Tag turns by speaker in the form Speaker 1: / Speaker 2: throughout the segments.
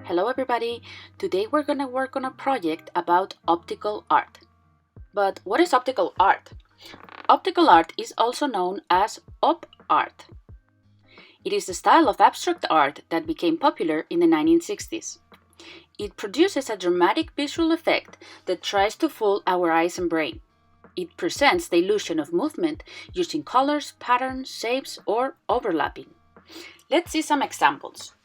Speaker 1: Hello everybody! Today we're going to work on a project about optical art. But what is optical art? Optical art is also known as op art. It is a style of abstract art that became popular in the 1960s. It produces a dramatic visual effect that tries to fool our eyes and brain. It presents the illusion of movement using colors, patterns, shapes, or overlapping. Let's see some examples.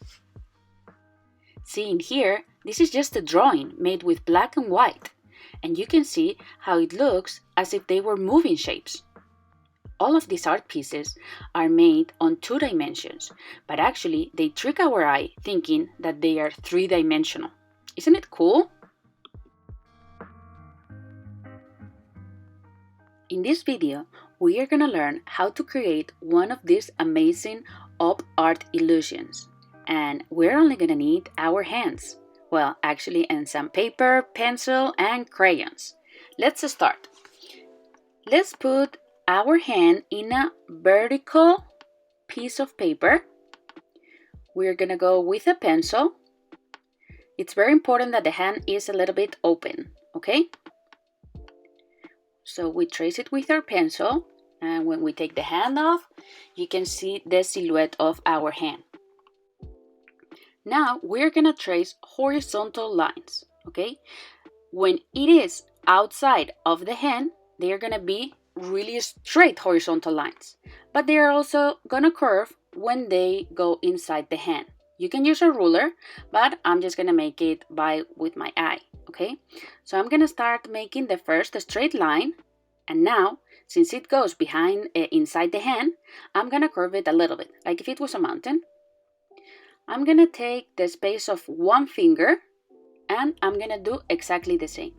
Speaker 1: Seeing here, this is just a drawing made with black and white, and you can see how it looks as if they were moving shapes. All of these art pieces are made on 2 dimensions, but actually they trick our eye thinking that they are 3-dimensional. Isn't it cool? In this video, we are going to learn how to create one of these amazing op art illusions. And we're only going to need our hands. Well, actually, and some paper, pencil, and crayons. Let's start. Let's put our hand in a vertical piece of paper. We're going to go with a pencil. It's very important that the hand is a little bit open, okay? So we trace it with our pencil, and when we take the hand off, you can see the silhouette of our hand. Now we're going to trace horizontal lines, okay? When it is outside of the hand, they are going to be really straight horizontal lines, but they are also going to curve when they go inside the hand. You can use a ruler, but I'm just going to make it with my eye, okay? So I'm going to start making the first straight line, and now, since it goes inside the hand, I'm going to curve it a little bit, like if it was a mountain. I'm going to take the space of 1 finger and I'm going to do exactly the same.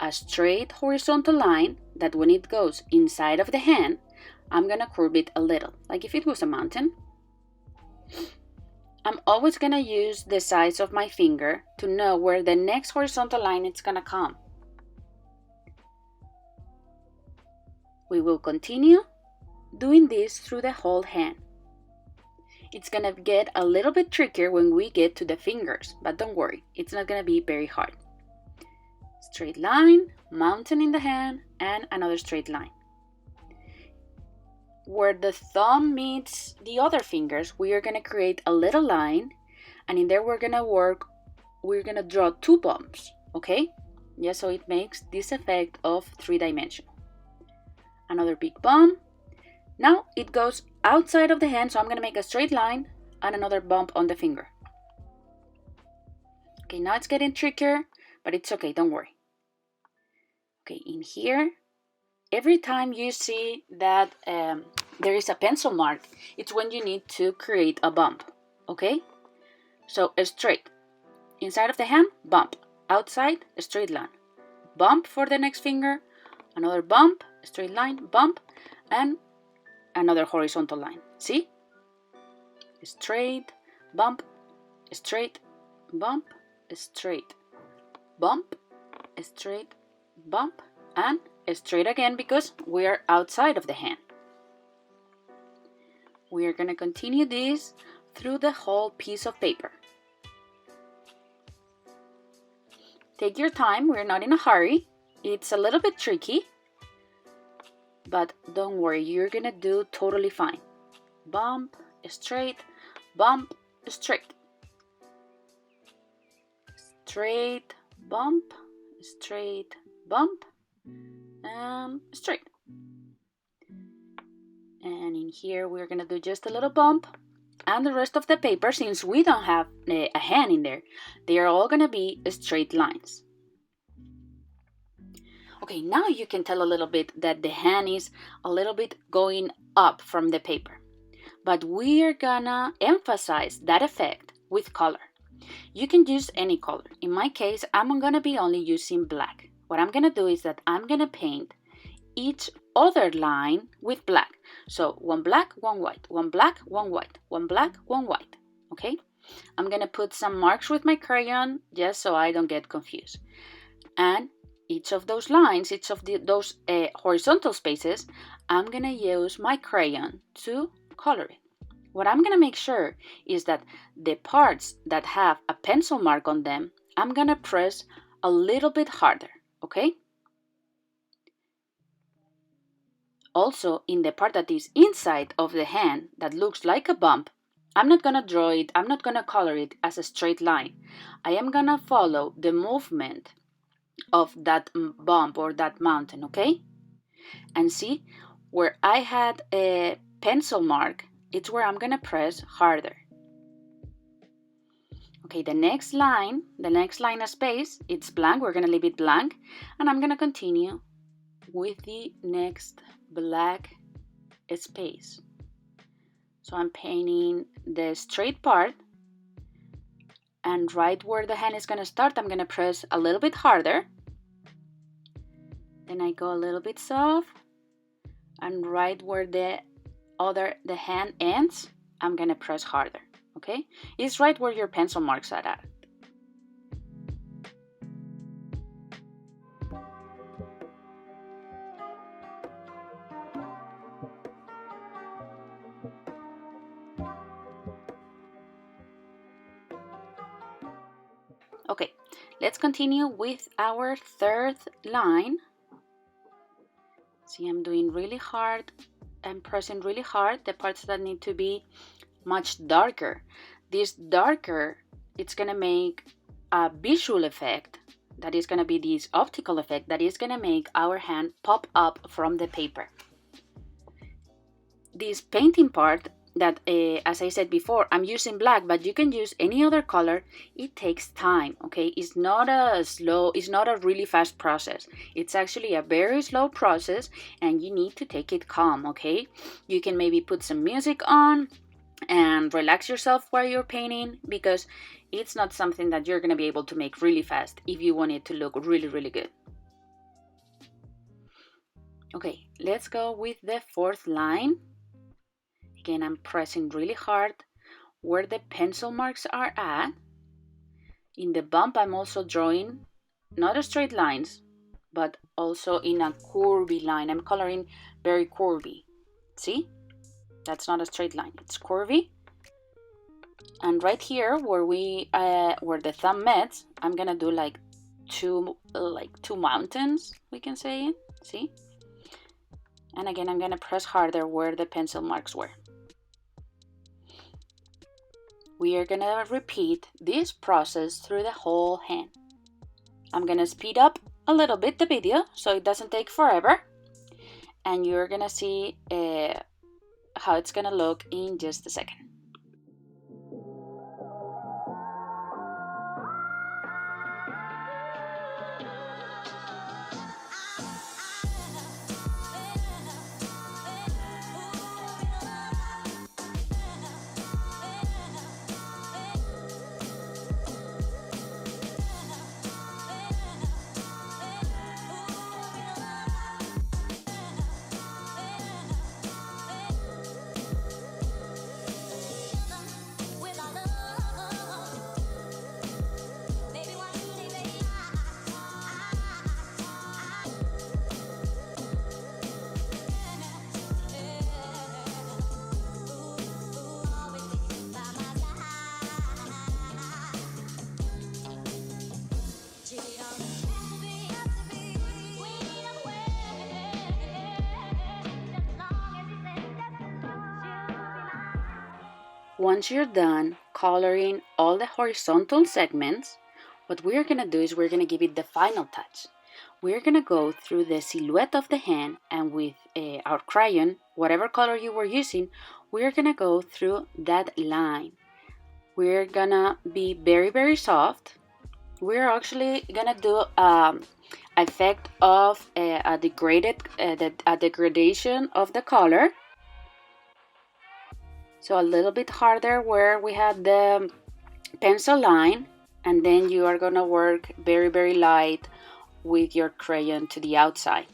Speaker 1: A straight horizontal line that when it goes inside of the hand, I'm going to curve it a little, like if it was a mountain. I'm always going to use the size of my finger to know where the next horizontal line is going to come. We will continue doing this through the whole hand. It's going to get a little bit trickier when we get to the fingers, but don't worry, it's not going to be very hard. Straight line, mountain in the hand, and another straight line. Where the thumb meets the other fingers, we are going to create a little line, and in there we're going to draw 2 bumps, okay? Yeah, so it makes this effect of 3-dimensional. Another big bump. Now it goes outside of the hand, so I'm going to make a straight line and another bump on the finger. Okay, now it's getting trickier, but it's okay, don't worry. Okay, in here, every time you see that there is a pencil mark, it's when you need to create a bump, okay? So a straight. Inside of the hand, bump. Outside, a straight line. Bump for the next finger, another bump, straight line, bump, and another horizontal line. See? Straight, bump, straight, bump, straight, bump, straight, bump, and straight again because we are outside of the hand. We are going to continue this through the whole piece of paper. Take your time, we're not in a hurry. It's a little bit tricky, but don't worry, you're gonna do totally fine. Bump, straight, bump, straight. Straight, bump, straight, bump, and straight. And in here, we're gonna do just a little bump. And the rest of the paper, since we don't have a hand in there, they are all gonna be straight lines. Okay, now you can tell a little bit that the hand is a little bit going up from the paper. But we are gonna emphasize that effect with color. You can use any color. In my case, I'm gonna be only using black. What I'm gonna do is that I'm gonna paint each other line with black. So 1 black, 1 white, 1 black, 1 white, 1 black, 1 white, okay? I'm gonna put some marks with my crayon just so I don't get confused. And each of those lines, those horizontal spaces, I'm gonna use my crayon to color it. What I'm gonna make sure is that the parts that have a pencil mark on them, I'm gonna press a little bit harder, okay? Also, in the part that is inside of the hand that looks like a bump, I'm not gonna draw it, I'm not gonna color it as a straight line. I am gonna follow the movement of that bump or that mountain, okay? And see, where I had a pencil mark, it's where I'm gonna press harder. Okay, the next line of space, it's blank, we're gonna leave it blank, and I'm gonna continue with the next black space. So I'm painting the straight part, and right where the hand is gonna start, I'm gonna press a little bit harder. Then I go a little bit soft, and right where the hand ends, I'm gonna press harder, okay? It's right where your pencil marks are at. Okay, let's continue with our third line. See, I'm doing really hard. I'm pressing really hard the parts that need to be much darker. This darker, it's gonna make a visual effect that is gonna be this optical effect that is gonna make our hand pop up from the paper. This painting part that, as I said before, I'm using black, but you can use any other color. It takes time, okay? It's not a really fast process. It's actually a very slow process, and you need to take it calm, okay? You can maybe put some music on and relax yourself while you're painting, because it's not something that you're gonna be able to make really fast if you want it to look really, really good. Okay, let's go with the fourth line. Again, I'm pressing really hard where the pencil marks are at. In the bump, I'm also drawing not a straight lines, but also in a curvy line. I'm coloring very curvy. See? That's not a straight line, it's curvy. And right here where where the thumb meets, I'm gonna do like two mountains, we can say it. See? And again, I'm gonna press harder where the pencil marks were. We are gonna repeat this process through the whole hand. I'm gonna speed up a little bit the video so it doesn't take forever, and you're gonna see how it's gonna look in just a second. Once you're done coloring all the horizontal segments, what we're gonna do is we're gonna give it the final touch. We're gonna go through the silhouette of the hand, and with our crayon, whatever color you were using, we're gonna go through that line. We're gonna be very, very soft. We're actually gonna do effect of a degradation of the color. So a little bit harder where we had the pencil line, and then you are gonna work very, very light with your crayon to the outside.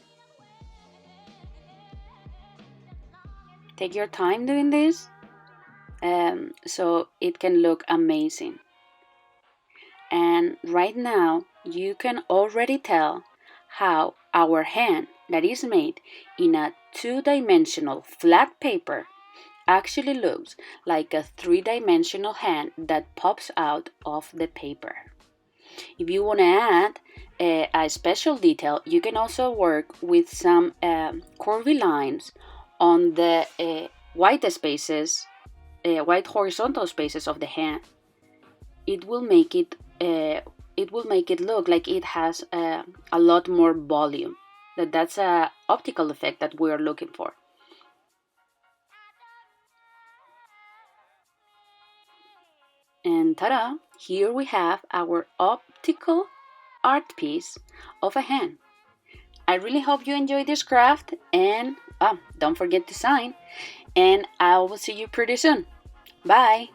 Speaker 1: Take your time doing this so it can look amazing. And right now you can already tell how our hand that is made in a two-dimensional flat paper actually looks like a three-dimensional hand that pops out of the paper. If you want to add a special detail, you can also work with some curvy lines on the white spaces, white horizontal spaces of the hand. It will make it look like it has a lot more volume. That's an optical effect that we are looking for. And ta-da! Here we have our optical art piece of a hand. I really hope you enjoyed this craft, and don't forget to sign, and I will see you pretty soon. Bye!